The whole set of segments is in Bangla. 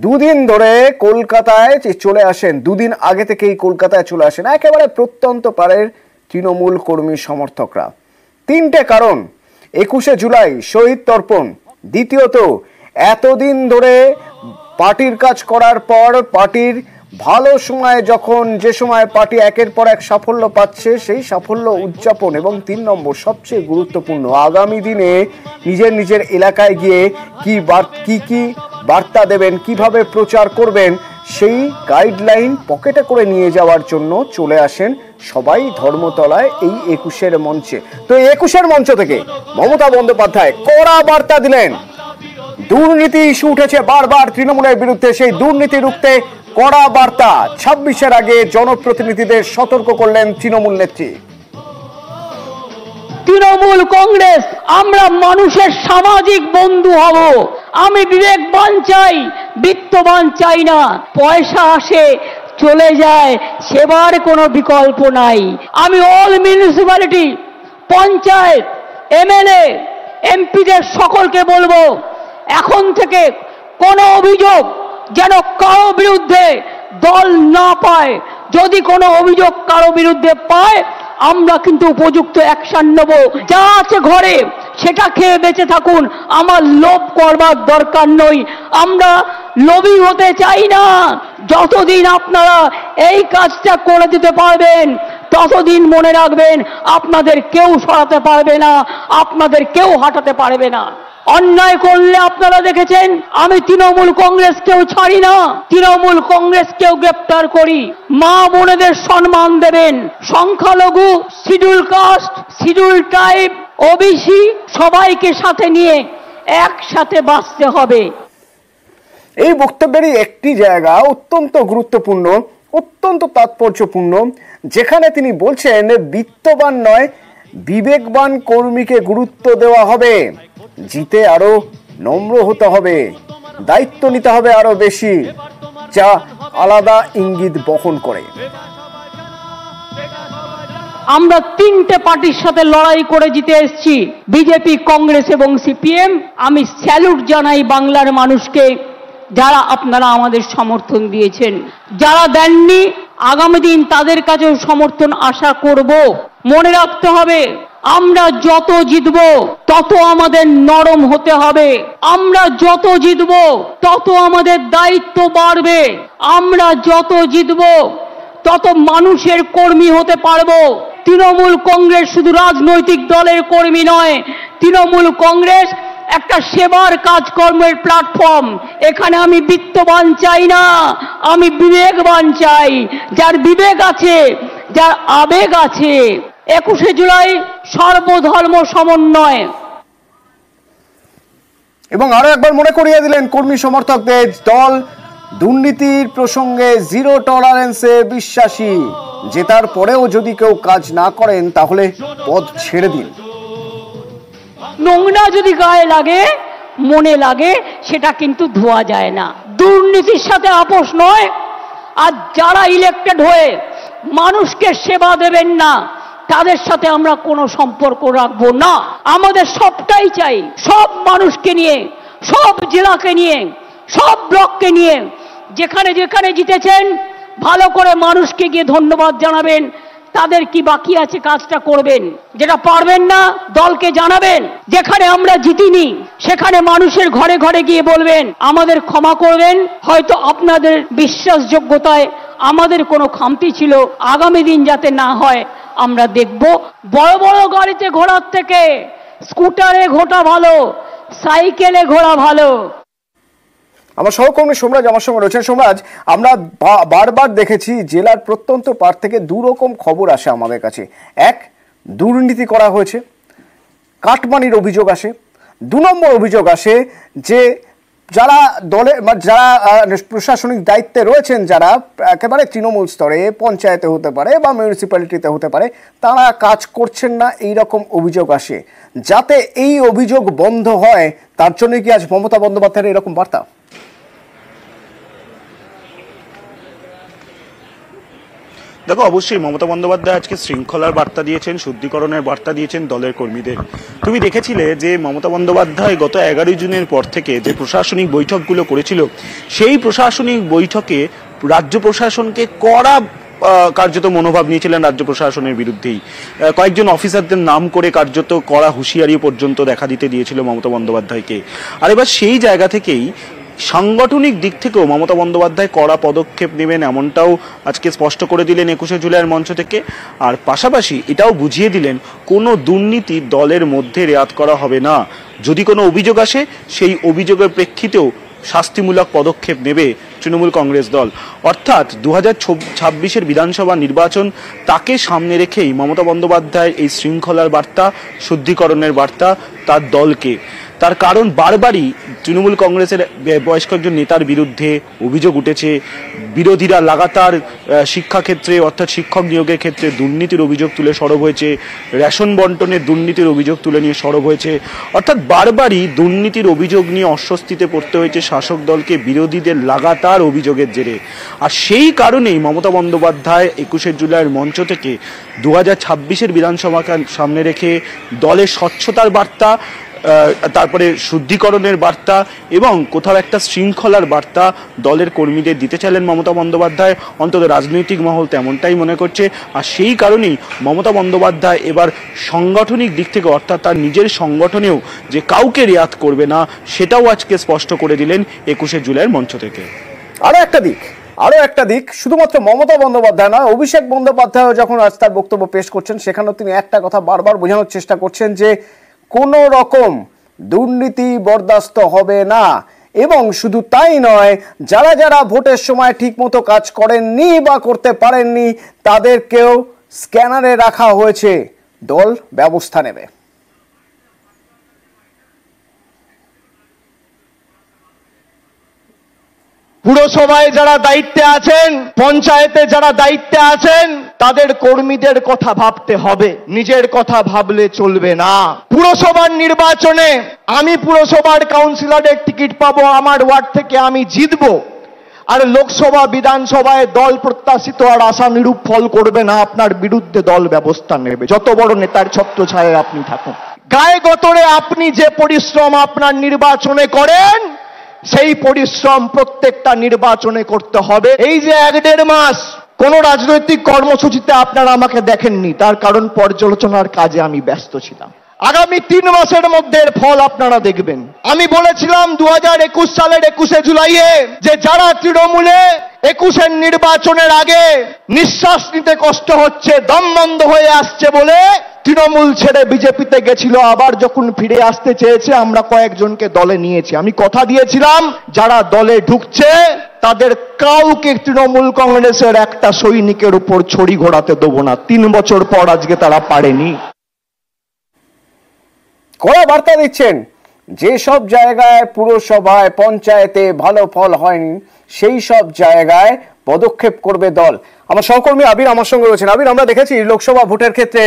দুদিন ধরে কলকাতায় চলে আসেন, দুদিন আগে থেকেই কলকাতায় চলে আসেন একেবারে প্রত্যন্ত পাড়ের তৃণমূল কর্মী সমর্থকরা। তিনটে কারণ: 21শে জুলাই শহীদ তর্পণ, দ্বিতীয়ত এতদিন ধরে পার্টির কাজ করার পর পার্টির ভালো সময় যখন যে সময় পার্টি একের পর এক সাফল্য পাচ্ছে সেই সাফল্য উদযাপন, এবং 3 নম্বর সবচেয়ে গুরুত্বপূর্ণ আগামী দিনে নিজের নিজের এলাকায় গিয়ে কি বার্তা দেবেন, কিভাবে প্রচার করবেন সেই গাইডলাইন পকেটে করে নিয়ে যাওয়ার জন্য চলে আসেন সবাই ধর্মতলায় এই 21-এর মঞ্চে। তো 21-এর মঞ্চ থেকে মমতা বন্দ্যোপাধ্যায় কড়া বার্তা দিলেন। দুর্নীতি ইস্যু উঠেছে বারবার তৃণমূলের বিরুদ্ধে, সেই দুর্নীতি রুখতে কড়া বার্তা। 26-এর আগে জনপ্রতিনিধিদের সতর্ক করলেন তৃণমূল নেত্রী। তৃণমূল কংগ্রেস আমরা মানুষের সামাজিক বন্ধু হব। আমি বিবেকবান চাই, বিত্তবান চাই না। পয়সা আসে চলে যায়, সেবার কোনো বিকল্প নাই। আমি অল মিউনিসিপ্যালিটি, পঞ্চায়েত, এমএলএ, এমপিদের সকলকে বলবো, এখন থেকে কোনো অভিযোগ যেন কারো বিরুদ্ধে দল না পায়। যদি কোনো অভিযোগ কারো বিরুদ্ধে পায় আমরা কিন্তু উপযুক্ত অ্যাকশন নেব। যা আছে ঘরে সেটা খেয়ে বেঁচে থাকুন, আমার লোভ করবার দরকার নই। আমরা লোভী হতে চাই না। যতদিন আপনারা এই কাজটা করে দিতে পারবেন ততদিন মনে রাখবেন আপনাদের কেউ সরাতে পারবে না, আপনাদের কেউ হাঁটাতে পারবে না। অন্যায় করলে আপনারা দেখেছেন আমি তৃণমূল কংগ্রেসকেও ছাড়ি না, তৃণমূল কংগ্রেসকেও গ্রেপ্তার করি। মা বোনেদের সম্মান দেবেন। সংখ্যালঘু, schedule caste, schedule tribe, OBC সবাইকে সাথে নিয়ে একসাথে বাঁচতে হবে। এই বক্তব্যেরই একটি জায়গা অত্যন্ত গুরুত্বপূর্ণ, অত্যন্ত তাৎপর্যপূর্ণ, যেখানে তিনি বলছেন বিত্তবান নয় বিবেকবান কর্মীকে গুরুত্ব দেওয়া হবে, জিতে আরো নম্র হতে হবে, দায়িত্ব নিতে হবে আরো বেশি, যা আলাদা ইঙ্গিত বহন করে। আমরা 3টে পার্টির সাথে লড়াই করে জিতে এসেছি, বিজেপি, কংগ্রেস এবং সিপিএম। আমি স্যালুট জানাই বাংলার মানুষকে, যারা আপনারা আমাদের সমর্থন দিয়েছেন। যারা দেননি আগামী দিন তাদের কাছেও সমর্থন আশা করব। মনে রাখতে হবে আমরা যত জিতব তত আমাদের নরম হতে হবে, আমরা যত জিতব তত আমাদের দায়িত্ব বাড়বে, আমরা যত জিতব তত মানুষের কর্মী হতে পারবো। তৃণমূল কংগ্রেস শুধু রাজনৈতিক দলের কর্মী নয়, তৃণমূল কংগ্রেস একটা সেবার কাজকর্মের প্ল্যাটফর্ম। এখানে আমি বিত্তবান চাই না, আমি বিবেকবান চাই, যার বিবেক আছে, যার আবেগ আছে। 21শে জুলাই সর্বধর্ম সমন্বয়। এবং আরো একবার মনে করিয়ে দিলেন কর্মী সমর্থকদের, দল দুর্নীতির প্রসঙ্গে জিরো টলারেন্সে বিশ্বাসী, জেতার পরেও যদি কেউ কাজ না করেন তাহলে পদ ছেড়ে দিন। নোংরা যদি গায়ে লাগে, মনে লাগে, সেটা কিন্তু ধোয়া যায় না। দুর্নীতির সাথে আপোষ নয়। আর যারা ইলেক্টেড হয়ে মানুষকে সেবা দেবেন না তাদের সাথে আমরা কোনো সম্পর্ক রাখবো না। আমাদের সবটাই চাই, সব মানুষকে নিয়ে, সব জেলাকে নিয়ে, সব ব্লককে নিয়ে। যেখানে যেখানে জিতেছেন ভালো করে মানুষকে গিয়ে ধন্যবাদ জানাবেন, তাদের কি বাকি আছে কাজটা করবেন। যেটা পারবেন না দলকে জানাবেন। যেখানে আমরা জিতিনি সেখানে মানুষের ঘরে ঘরে গিয়ে বলবেন আমাদের ক্ষমা করবেন, হয়তো আপনাদের বিশ্বাসযোগ্যতায় আমাদের কোনো খামতি ছিল, আগামী দিন যাতে না হয় আমরা দেখব। বড় বড় গাড়িতে ঘোরার থেকে স্কুটারে ঘোরা ভালো, সাইকেলে ঘোরা ভালো। আমার সহকর্মী সোমরাজ আমার সঙ্গে রয়েছেন। সোমরাজ, আমরা বারবার দেখেছি জেলার প্রত্যন্ত পাড় থেকে দুরকম খবর আসে আমাদের কাছে। এক, দুর্নীতি করা হয়েছে, কাটমানির অভিযোগ আসে। 2 নম্বর অভিযোগ আসে যে যারা দলে, যারা প্রশাসনিক দায়িত্বে রয়েছেন, যারা একেবারে তৃণমূল স্তরে, পঞ্চায়েতে হতে পারে বা মিউনিসিপ্যালিটিতে হতে পারে, তারা কাজ করছেন না, এই রকম অভিযোগ আসে। যাতে এই অভিযোগ বন্ধ হয় তার জন্য কি আজ মমতা বন্দ্যোপাধ্যায়ের এরকম বার্তা? দেখো, অবশ্যই মমতা বন্দ্যোপাধ্যায় আজকে শৃঙ্খলার বার্তা দিয়েছেন, শুদ্ধিকরণের বার্তা দিয়েছেন দলের কর্মীদের। তুমি দেখেছিলে যে মমতা বন্দ্যোপাধ্যায় গত 11 জুনের পর থেকে যে প্রশাসনিক বৈঠকগুলো করেছিল, সেই প্রশাসনিক বৈঠকে রাজ্য প্রশাসনকে কড়া কার্যত মনোভাব নিয়েছিলেন রাজ্য প্রশাসনের বিরুদ্ধেই। কয়েকজন অফিসারদের নাম করে কার্যত কড়া হুঁশিয়ারি পর্যন্ত দেখা দিতে দিয়েছিল মমতা বন্দ্যোপাধ্যায়কে। আর এবার সেই জায়গা থেকেই সাংগঠনিক দিক থেকেও মমতা বন্দ্যোপাধ্যায় কড়া পদক্ষেপ নেবেন এমনটাও আজকে স্পষ্ট করে দিলেন 21শে জুলাইয়ের মঞ্চ থেকে। আর পাশাপাশি এটাও বুঝিয়ে দিলেন কোনো দুর্নীতি দলের মধ্যে রেয়াত করা হবে না। যদি কোনো অভিযোগ আসে, সেই অভিযোগের প্রেক্ষিতেও শাস্তিমূলক পদক্ষেপ নেবে তৃণমূল কংগ্রেস দল। অর্থাৎ 2026-এর বিধানসভা নির্বাচন তাকে সামনে রেখেই মমতা বন্দ্যোপাধ্যায়ের এই শৃঙ্খলার বার্তা, শুদ্ধিকরণের বার্তা তার দলকে। তার কারণ বারবারই তৃণমূল কংগ্রেসের বেশ কয়েকজন নেতার বিরুদ্ধে অভিযোগ উঠেছে। বিরোধীরা লাগাতার শিক্ষাক্ষেত্রে অর্থাৎ শিক্ষক নিয়োগের ক্ষেত্রে দুর্নীতির অভিযোগ তুলে সরব হয়েছে, রেশন বন্টনের দুর্নীতির অভিযোগ তুলে নিয়ে সরব হয়েছে। অর্থাৎ বারবারই দুর্নীতির অভিযোগ নিয়ে অস্বস্তিতে পড়তে হয়েছে শাসক দলকে বিরোধীদের লাগাতার অভিযোগের জেরে। আর সেই কারণেই মমতা বন্দ্যোপাধ্যায় 21শে জুলাইয়ের মঞ্চ থেকে 2026-এর বিধানসভাকে সামনে রেখে দলের স্বচ্ছতার বার্তা, তারপরে শুদ্ধিকরণের বার্তা এবং কোথাও একটা শৃঙ্খলার বার্তা দলের কর্মীদের দিতে চাইলেন মমতা বন্দ্যোপাধ্যায়। অন্তত রাজনৈতিক মহল তেমনটাই মনে করছে। আর সেই কারণেই মমতা বন্দ্যোপাধ্যায় এবার সাংগঠনিক দিক থেকে অর্থাৎ তার নিজের সংগঠনেও যে কাউকে রেয়াত করবে না, সেটাও আজকে স্পষ্ট করে দিলেন 21শে জুলাইয়ের মঞ্চ থেকে। আরো একটা দিক শুধুমাত্র মমতা বন্দ্যোপাধ্যায় নয়, অভিষেক বন্দ্যোপাধ্যায়ও যখন আজ তার বক্তব্য পেশ করছেন, সেখানেও তিনি একটা কথা বারবার বোঝানোর চেষ্টা করছেন যে কোনো রকম দুর্নীতি বরদাস্ত হবে না। এবং শুধু তাই নয়, যারা যারা ভোটের সময় ঠিকমতো কাজ করেননি বা করতে পারেননি তাদেরকেও স্ক্যানারে রাখা হয়েছে, দল ব্যবস্থা নেবে। পুরসভায় যারা দায়িত্বে আছেন, পঞ্চায়েতে যারা দায়িত্বে আছেন, তাদের কর্মীদের কথা ভাবতে হবে, নিজের কথা ভাবলে চলবে না। পুরসভার নির্বাচনে আমি পুরসভার কাউন্সিলরের টিকিট পাবো, আমার ওয়ার্ড থেকে আমি জিতবো, আর লোকসভা বিধানসভায় দল প্রত্যাশিত আর আশানুরূপ ফল করবে না, আপনার বিরুদ্ধে দল ব্যবস্থা নেবে, যত বড় নেতার ছত্রছায়ায় আপনি থাকুন। গায়ে গতরে আপনি যে পরিশ্রম আপনার নির্বাচনে করেন, সেই পরিশ্রম প্রত্যেকটা নির্বাচনে করতে হবে। এই যে 1-1.5 মাস কোন রাজনৈতিক কর্মসূচিতে আপনারা আমাকে দেখেননি, তার কারণ পর্যালোচনার কাজে আমি ব্যস্ত ছিলাম। আগামী 3 মাসের মধ্যে এর ফল আপনারা দেখবেন। আমি বলেছিলাম 2021 সালের 21শে জুলাইয়ে যে যারা তৃণমূলে 21-এর নির্বাচনের আগে নিঃশ্বাস নিতে কষ্ট হচ্ছে, দম বন্ধ হয়ে আসছে বলে তৃণমূল ছেড়ে বিজেপিতে গেছিল, আবার যখন ফিরে আসতে চেয়েছে আমরা কয়েকজনকে দলে নিয়েছি। আমি কথা দিয়েছিলাম যারা দলে ঢুকছে তাদের কাউকে তৃণমূল কংগ্রেসের একটা সৈনিকের উপর ছড়ি ঘোরাতে দেবো না। 3 বছর পর আজকে তারা পারেনি। কড়া বার্তা দিচ্ছেন, যেসব জায়গায় পুরসভায় পঞ্চায়েতে ভালো ফল হয়নি সেই সব জায়গায় পদক্ষেপ করবে দল। আমার সহকর্মী আবির আমার সঙ্গে রয়েছেন। আবির, আমরা দেখেছি লোকসভা ভোটের ক্ষেত্রে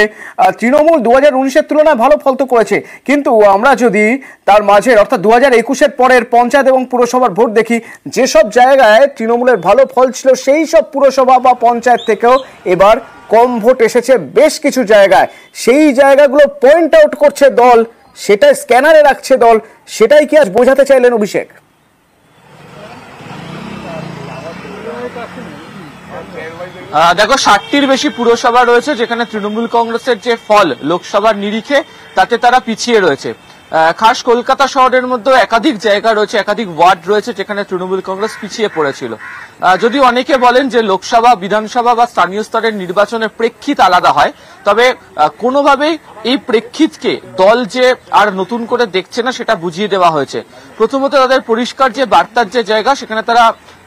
তৃণমূল 2019-এর তুলনায় ভালো ফল তো করেছে, কিন্তু আমরা যদি তার মাঝে অর্থাৎ 2021-এর পরের পঞ্চায়েত এবং পুরসভার ভোট দেখি, যেসব জায়গায় তৃণমূলের ভালো ফল ছিল সেই সব পুরসভা বা পঞ্চায়েত থেকেও এবার কম ভোট এসেছে বেশ কিছু জায়গায়। সেই জায়গাগুলো পয়েন্ট আউট করছে দল, সেটা স্ক্যানারে রাখছে দল, সেটাই কি আজ বোঝাতে চাইলেন অভিষেক? দেখো, 60টির বেশি পুরসভা রয়েছে যেখানে তৃণমূল কংগ্রেসের যে ফল লোকসভার নিরিখে তাতে তারা পিছিয়ে রয়েছে। খাস কলকাতা শহরের মধ্যে একাধিক জায়গা রয়েছে, একাধিক ওয়ার্ড রয়েছে যেখানে তৃণমূল কংগ্রেস পিছিয়ে পড়েছিল। যদিও অনেকে বলেন যে লোকসভা, বিধানসভা বা স্থানীয় স্তরের নির্বাচনের প্রেক্ষিত আলাদা হয়, তবে কোনোভাবেই এই প্রেক্ষিতকে দল যে আর নতুন করে দেখছে না সেটা বুঝিয়ে দেওয়া হয়েছে। প্রথমত তাদের পরিষ্কার যে বার্তার যে জায়গা সেখানে তারা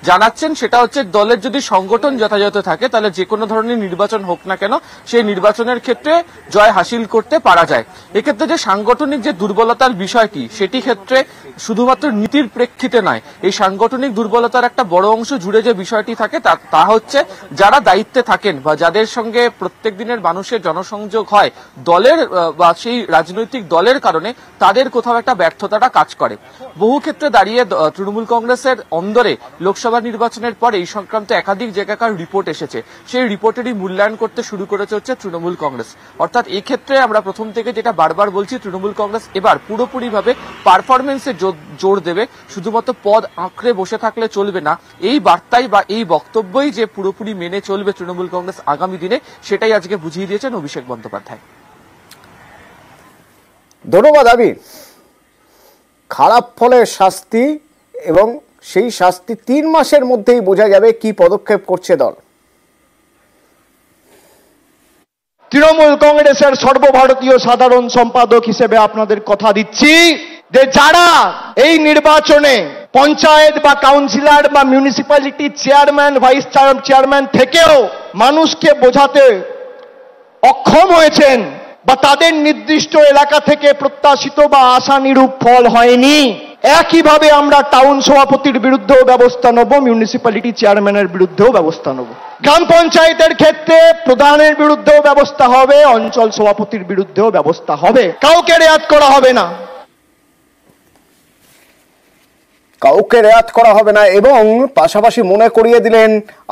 জানাচ্ছেন সেটা হচ্ছে দলের যদি সংগঠন যথাযথ থাকে তাহলে যে কোনো ধরনের নির্বাচন হোক না কেন সেই নির্বাচনের ক্ষেত্রে জয় হাসিল করতে পারা যায়। এক্ষেত্রে যে সাংগঠনিক যে দুর্বলতার বিষয়টি সেটি ক্ষেত্রে শুধুমাত্র নীতির প্রেক্ষিতে নয়, এই সাংগঠনিক দুর্বলতার একটা বড় অংশ জুড়ে যে বিষয়টি থাকে তা হচ্ছে যারা দায়িত্বে থাকেন বা যাদের সঙ্গে প্রত্যেক দিনের মানুষের জনসংযোগ হয় দলের বা সেই রাজনৈতিক দলের কারণে তাদের কোথাও একটা ব্যর্থতাটা কাজ করে। বহু ক্ষেত্রে দাঁড়িয়ে তৃণমূল কংগ্রেসের অন্দরে লোকসভা লোকসভা নির্বাচনের পরে এই সংক্রান্ত একাধিক জায়গাকার রিপোর্ট এসেছে, সেই রিপোর্টেরই মূল্যায়ন করতে শুরু করেছে হচ্ছে তৃণমূল কংগ্রেস। অর্থাৎ এই ক্ষেত্রে আমরা প্রথম থেকে যেটা বারবার বলছি, তৃণমূল কংগ্রেস এবার পুরোপুরিভাবে পারফরমেন্সে জোর দেবে, শুধুমাত্র পদ আঁকড়ে বসে থাকলে চলবে না। এই বার্তাই বা এই বক্তব্যই যে পুরোপুরি মেনে চলবে তৃণমূল কংগ্রেস আগামী দিনে, সেটাই আজকে বুঝিয়ে দিয়েছেন অভিষেক বন্দ্যোপাধ্যায়। ধন্যবাদ আবির। খারাপ ফলের শাস্তি এবং সেই শাস্তি 3 মাসের মধ্যেই বোঝা যাবে কি পদক্ষেপ করছে দল। তৃণমূল কংগ্রেসের সর্বভারতীয় সাধারণ সম্পাদক হিসেবে আপনাদের কথা দিচ্ছি যে যারা এই নির্বাচনে পঞ্চায়েত বা কাউন্সিলর বা মিউনিসিপ্যালিটি চেয়ারম্যান ভাইস চেয়ারম্যান থেকেও মানুষকে বোঝাতে অক্ষম হয়েছেন বা তাদের নির্দিষ্ট এলাকা থেকে প্রত্যাশিত বা আশানুরূপ ফল হয়নি, একইভাবে আমরা টাউন সভাপতির বিরুদ্ধেও ব্যবস্থা নেব, মিউনিসিপ্যালিটি চেয়ারম্যানের বিরুদ্ধেও ব্যবস্থা নেব, গ্রাম পঞ্চায়েতের ক্ষেত্রে প্রধানের বিরুদ্ধেও ব্যবস্থা হবে, অঞ্চল সভাপতির বিরুদ্ধেও ব্যবস্থা হবে। কাউকে রেয়াত করা হবে না, কাউকে রেয়াত করা হবে না। এবং পাশাপাশি মনে করিয়ে দিলেন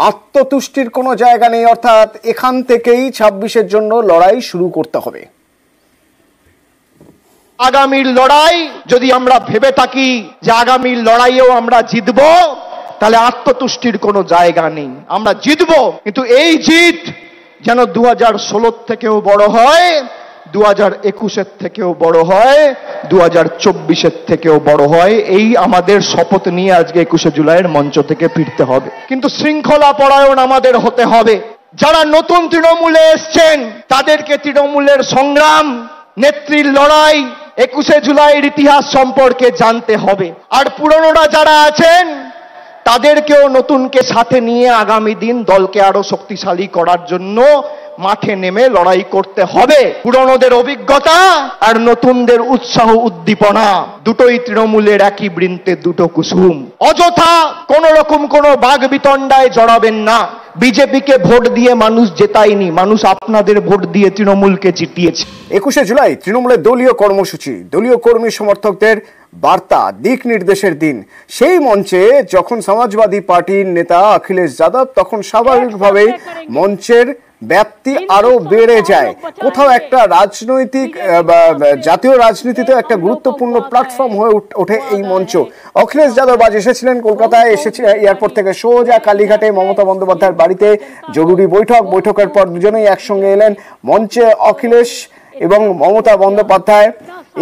আত্মতুষ্টির কোনো জায়গা নেই, অর্থাৎ এখান থেকেই 26-এর জন্য লড়াই শুরু করতে হবে। আগামীর লড়াই যদি আমরা ভেবে থাকি যে আগামীর লড়াইয়েও আমরা জিতব, তাহলে আত্মতুষ্টির কোনো জায়গা নেই। আমরা জিতব, কিন্তু এই জিত যেন 2016 থেকেও বড় হয়, 2021-এর থেকেও বড় হয়, 2024-এর থেকেও বড় হয়। এই আমাদের শপথ নিয়ে আজকে 21শে জুলাইয়ের মঞ্চ থেকে ফিরতে হবে। কিন্তু শৃঙ্খলা পরায়ণ আমাদের হতে হবে। যারা নতুন তৃণমূলে এসছেন তাদেরকে তৃণমূলের সংগ্রাম, নেত্রীর লড়াই, 21শে জুলাইয়ের ইতিহাস সম্পর্কে জানতে হবে। আর পুরনোরা যারা আছেন তাদেরকেও নতুনকে সাথে নিয়ে আগামী দিন দলকে আরো শক্তিশালী করার জন্য মাঠে নেমে লড়াই করতে হবে। পুরনোদের অভিজ্ঞতা আর নতুনদের উৎসাহ উদ্দীপনা দুটোই তৃণমূলের একই বৃন্তে দুটো কুসুম। অযথা কোন রকম কোন বাগ বিতণ্ডায় জড়াবেন না। বিজেপিকে ভোট দিয়ে মানুষ জেতায়নি, মানুষ আপনাদের ভোট দিয়ে তৃণমূলকে জিতিয়েছে। 21শে জুলাই তৃণমূলের দলীয় কর্মসূচি, দলীয় কর্মী সমর্থকদের বার্তা, দিক নির্দেশের দিন। সেই মঞ্চে যখন সমাজবাদী পার্টির নেতা অখিলেশ যাদব, তখন স্বাভাবিকভাবেই মঞ্চের ব্যাপ্তি আরো বেড়ে যায়। কোথাও একটা রাজনৈতিক জাতীয় রাজনীতিতে একটা গুরুত্বপূর্ণ প্ল্যাটফর্ম হয়ে ওঠে এই মঞ্চ। অখিলেশ যাদব আজ এসেছিলেন কলকাতায়, এয়ারপোর্ট থেকে সোজা কালীঘাটে মমতা বন্দ্যোপাধ্যায়ের বাড়িতে জরুরি বৈঠকের পর দুজনেই একসঙ্গে এলেন মঞ্চে। অখিলেশ এবং মমতা বন্দ্যোপাধ্যায়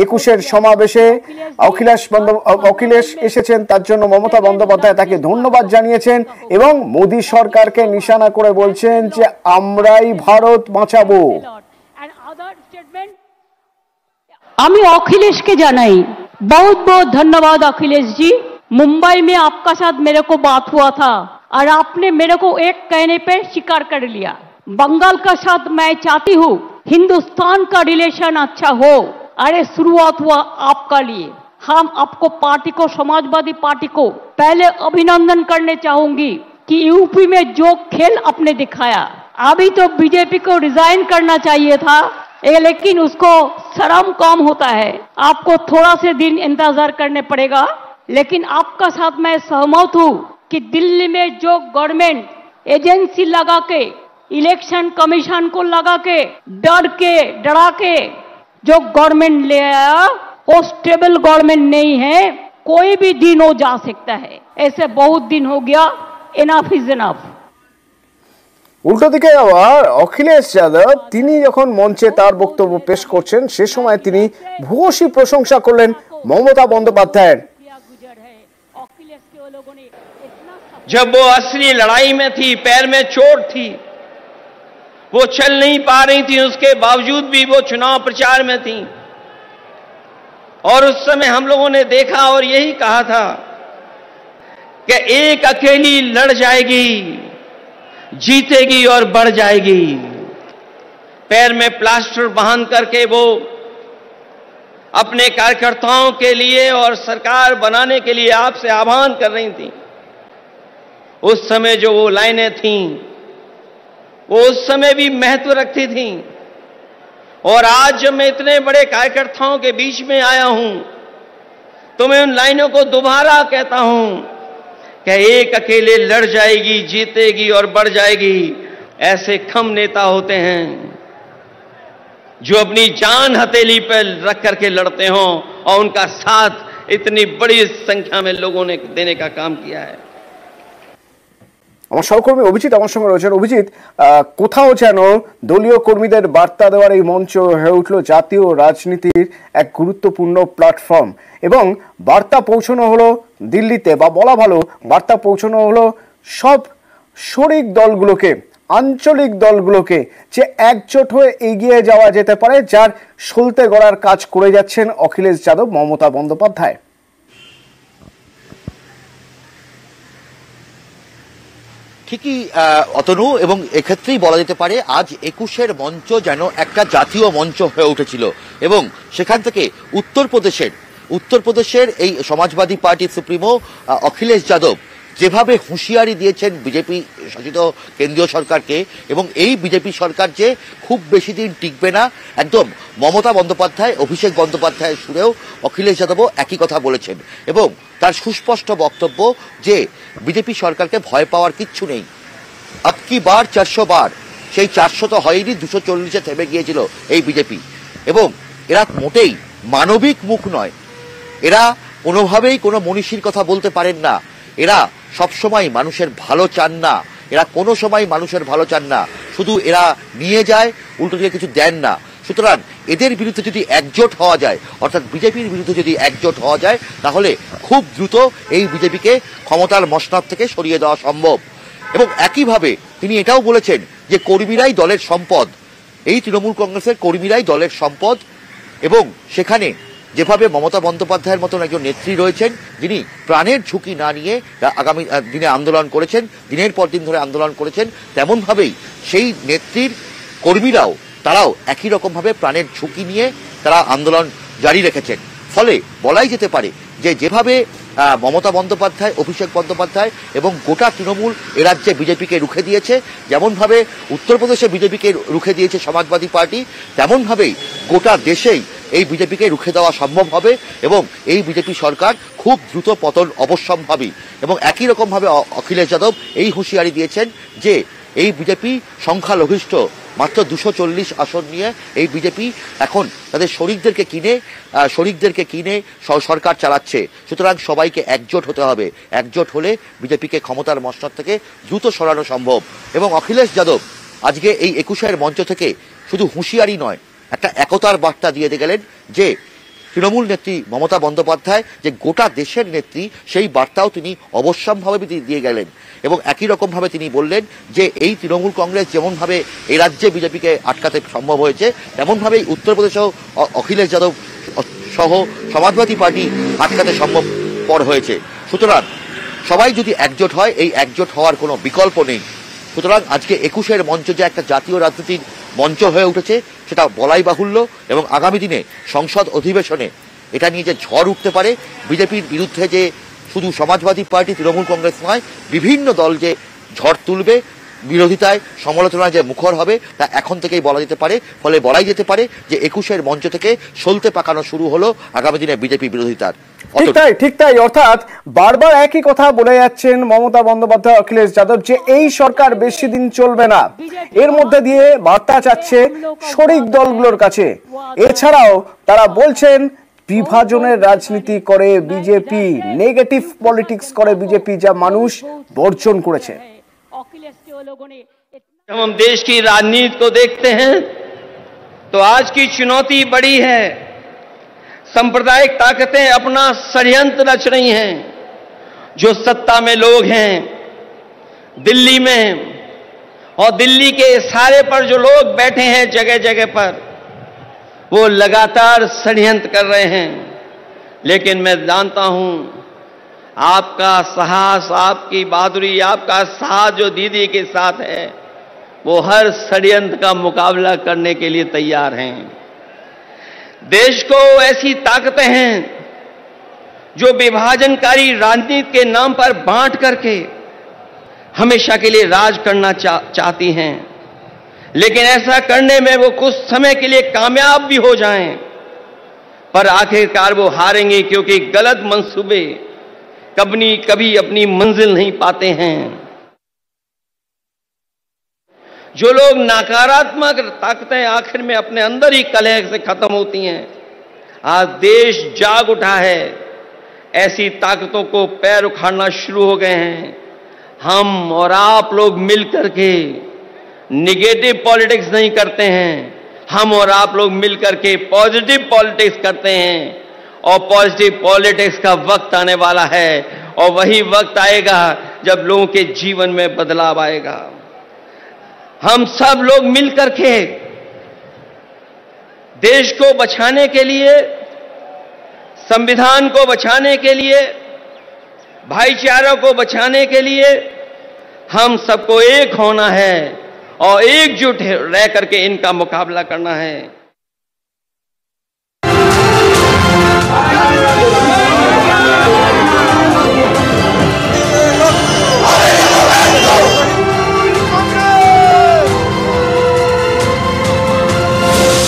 21-এর সমাবেশে অখিলেশ এসেছেন, তার জন্য মমতা বন্দ্যোপাধ্যায় তাকে ধন্যবাদ জানিয়েছেন এবং মোদী সরকারকে নিশানা করে বলছেন যে আমরাই ভারত বাঁচাবো। আমি अखिलेश के জানাই बहुत बहुत धन्यवाद अखिलेश जी। मुंबई में आपका साथ मेरे को बात हुआ था और आपने मेरे को एक कहने पे स्वीकार कर लिया। बंगाल का साथ मैं चाहती हूँ हिंदुस्तान का रिलेशन अच्छा हो। अरे शुरुआत हुआ आपका लिए, हम आपको पार्टी को, समाजवादी पार्टी को पहले अभिनंदन करने चाहूंगी कि यूपी में जो खेल आपने दिखाया। अभी तो बीजेपी को रिजाइन करना चाहिए था, लेकिन उसको शर्म कम होता है, आपको थोड़ा से दिन इंतजार करने पड़ेगा। लेकिन आपका साथ मैं सहमत हूँ कि दिल्ली में जो गवर्नमेंट एजेंसी लगा के, इलेक्शन कमीशन को लगा के, डरा के जो गवर्नमेंट ले आया, वो स्टेबल गवर्नमेंट नहीं है। कोई भी दिन हो जा सकता है, ऐसे बहुत दिन हो गया। Enough is enough. উল্টো দিকে আবার অখিলেশ যাদব তিনি যখন মঞ্চে তার বক্তব্য পেশ করছেন সে সময় তিনি ভূয়সী প্রশংসা করলেন মমতা বন্দ্যোপাধ্যায়ের। जब वो असली लड़ाई में थी, पैर में चोट थी, वो चल नहीं पा रही थी, उसके बावजूद भी वो चुनाव प्रचार में थी। और उस समय हम लोगों ने देखा और यही कहा था कि एक अकेली लड़ जाएगी, जीतेगी और बढ़ जाएगी। पैर में प्लास्टर बांध करके वो अपने कार्यकर्ताओं के लिए और सरकार बनाने के लिए आपसे आह्वान कर रही थी। उस समय जो वो लाइनें थीं वो उस समय भी महत्व रखती थीं। और आज जब मैं इतने बड़े कार्यकर्ताओं के बीच में आया हूं तो मैं उन लाइनों को दोबारा कहता हूं कि एक अकेले लड़ जाएगी, जीतेगी और बढ़ जाएगी। ऐसे कम नेता होते हैं जो अपनी जान हथेली पर रख करके लड़ते हों, और उनका साथ इतनी बड़ी संख्या में लोगों ने देने का काम किया है। আমার সহকর্মী অভিজিৎ আমার সঙ্গে রয়েছেন। অভিজিৎ, কোথাও যেন দলীয় কর্মীদের বার্তা দেওয়ার এই মঞ্চ হয়ে উঠল জাতীয় রাজনীতির এক গুরুত্বপূর্ণ প্ল্যাটফর্ম, এবং বার্তা পৌঁছানো হলো দিল্লিতে, বা বলা ভালো বার্তা পৌঁছানো হলো সব শরিক দলগুলোকে, আঞ্চলিক দলগুলোকে, যে একজোট হয়ে এগিয়ে যাওয়া যেতে পারে, যার সলতে গড়ার কাজ করে যাচ্ছেন অখিলেশ যাদব, মমতা বন্দ্যোপাধ্যায়। ঠিকই অতনু, এবং এক্ষেত্রেই বলা যেতে পারে আজ ২১-এর মঞ্চ যেন একটা জাতীয় মঞ্চ হয়ে উঠেছিল, এবং সেখান থেকে উত্তরপ্রদেশের এই সমাজবাদী পার্টির সুপ্রিমো অখিলেশ যাদব যেভাবে হুঁশিয়ারি দিয়েছেন বিজেপি শাসিত কেন্দ্রীয় সরকারকে, এবং এই বিজেপি সরকার যে খুব বেশি দিন টিকবে না, একদম মমতা বন্দ্যোপাধ্যায়, অভিষেক বন্দ্যোপাধ্যায়ের সুরেও অখিলেশ যাদবও একই কথা বলেছেন, এবং তার সুস্পষ্ট বক্তব্য যে বিজেপি সরকারকে ভয় পাওয়ার কিচ্ছু নেই। আব কি বার ৪০০ বার, সেই ৪০০ তো হয়নি, ২৪০-এ থেমে গিয়েছিল এই বিজেপি, এবং এরা মোটেই মানবিক মুখ নয়, এরা কোনোভাবেই কোনো মনীষীর কথা বলতে পারেন না, এরা সবসময় মানুষের ভালো চান না, এরা কোনো সময় মানুষের ভালো চান না, শুধু এরা নিয়ে যায়, উল্টো দিকে কিছু দেন না। সুতরাং এদের বিরুদ্ধে যদি একজোট হওয়া যায়, অর্থাৎ বিজেপির বিরুদ্ধে যদি একজোট হওয়া যায়, তাহলে খুব দ্রুত এই বিজেপিকে ক্ষমতার মসনদ থেকে সরিয়ে দেওয়া সম্ভব। এবং একইভাবে তিনি এটাও বলেছেন যে কর্মীরাই দলের সম্পদ, এই তৃণমূল কংগ্রেসের কর্মীরাই দলের সম্পদ, এবং সেখানে যেভাবে মমতা বন্দ্যোপাধ্যায়ের মতন একজন নেত্রী রয়েছেন যিনি প্রাণের ঝুঁকি না নিয়ে আগামী দিনে আন্দোলন করেছেন, দিনের পর দিন ধরে আন্দোলন করেছেন, তেমনভাবেই সেই নেত্রীর কর্মীরাও তারাও একই রকমভাবে প্রাণের ঝুঁকি নিয়ে তারা আন্দোলন জারি রেখেছেন। ফলে বলাই যেতে পারে যে যেভাবে মমতা বন্দ্যোপাধ্যায়, অভিষেক বন্দ্যোপাধ্যায় এবং গোটা তৃণমূল এ রাজ্যে বিজেপিকে রুখে দিয়েছে, যেমনভাবে উত্তরপ্রদেশে বিজেপিকে রুখে দিয়েছে সমাজবাদী পার্টি, তেমনভাবেই গোটা দেশেই এই বিজেপিকে রুখে দেওয়া সম্ভব হবে, এবং এই বিজেপি সরকার খুব দ্রুত পতন অবশ্যম্ভাবী। এবং একই রকমভাবে অখিলেশ যাদব এই হুঁশিয়ারি দিয়েছেন যে এই বিজেপি সংখ্যালঘিষ্ঠ মাত্র ২৪০ আসন নিয়ে এই বিজেপি এখন তাদের শরিকদেরকে কিনে সরকার চালাচ্ছে। সুতরাং সবাইকে একজোট হতে হবে, একজোট হলে বিজেপিকে ক্ষমতার মসনদ থেকে দ্রুত সরানো সম্ভব। এবং অখিলেশ যাদব আজকে এই ২১-এর মঞ্চ থেকে শুধু হুঁশিয়ারি নয়, একটা একতার বার্তা দিয়ে গেলেন যে তৃণমূল নেত্রী মমতা বন্দ্যোপাধ্যায় যে গোটা দেশের নেত্রী, সেই বার্তাও তিনি অবশ্যম্ভাবে দিয়ে গেলেন। এবং একই রকমভাবে তিনি বললেন যে এই তৃণমূল কংগ্রেস যেমনভাবে এই রাজ্যে বিজেপিকে আটকাতে সম্ভব হয়েছে, তেমনভাবেই উত্তরপ্রদেশেও অখিলেশ যাদব সহ সমাজবাদী পার্টি আটকাতে সম্ভবপর হয়েছে। সুতরাং সবাই যদি একজোট হয়, এই একজোট হওয়ার কোনো বিকল্প নেই। সুতরাং আজকে ২১-এর মঞ্চ যে একটা জাতীয় রাজনীতির মঞ্চ হয়ে উঠেছে সেটা বলাই বাহুল্য, এবং আগামী দিনে সংসদ অধিবেশনে এটা নিয়ে যে ঝড় উঠতে পারে, বিজেপির বিরুদ্ধে যে শুধু সমাজবাদী পার্টি, তৃণমূল কংগ্রেস নয়, বিভিন্ন দল যে ঝড় তুলবে, বিরোধিতায় সমালোচনায় যে মুখর হবে, তা এখন থেকেই বলা যেতে পারে। ফলে বলাই যেতে পারে যে ২১-এর মঞ্চ থেকে সলতে পাকানো শুরু হলো আগামী দিনে বিজেপি বিরোধিতার। ঠিক তাই, অর্থাৎ বারবার একই কথা বলে যাচ্ছেন মমতা বন্দ্যোপাধ্যায়, অখিলেশ যাদব, যে এই সরকার বেশি দিন চলবে না। এর মধ্যে দিয়ে বার্তা চাচ্ছে শরিক দলগুলোর কাছে। এছাড়াও তারা বলছেন বিভাজনের রাজনীতি করে বিজেপি, নেগেটিভ পলিটিক্স করে বিজেপি, যা মানুষ বর্জন করেছে। जब हम देश की राजनीति को देखते हैं तो आज की चुनौती बड़ी है। सांप्रदायिक ताकतें अपना षड्यंत्र रच रही हैं। जो सत्ता में लोग हैं दिल्ली में, और दिल्ली के इशारे पर जो लोग बैठे हैं जगह जगह पर, वो लगातार षड्यंत्र कर रहे हैं। लेकिन मैं जानता हूं आपका साहस, आपकी बहादुरी, आपका साथ जो दीदी के साथ है, वो हर षड्यंत्र का मुकाबला करने के लिए तैयार हैं। देश को ऐसी ताकतें हैं जो विभाजनकारी राजनीति के नाम पर बांट करके हमेशा के लिए राज करना चाहती हैं, लेकिन ऐसा करने में वो कुछ समय के लिए कामयाब भी हो जाएं, पर आखिरकार वो हारेंगे, क्योंकि गलत मंसूबे, कभी अपनी मंजिल नहीं पाते हैं। जो लोग नकारात्मक ताकतें आखिर में अपने अंदर ही कलह से खत्म होती हैं, आज देश जाग उठा है, ऐसी ताकतों को पैर उखाड़ना शुरू हो गए हैं। हम और आप लोग मिलकर के निगेटिव पॉलिटिक्स नहीं करते हैं, हम और आप लोग मिलकर के पॉजिटिव पॉलिटिक्स करते हैं। और पॉजिटिव पॉलिटिक्स का वक्त आने वाला है, और वही वक्त आएगा जब लोगों के जीवन में बदलाव आएगा। हम सब लोग मिलकर के देश को बचाने के लिए, संविधान को बचाने के लिए, भाईचारा को बचाने के लिए हम सबको एक होना है और एकजुट रह करके इनका मुकाबला करना है।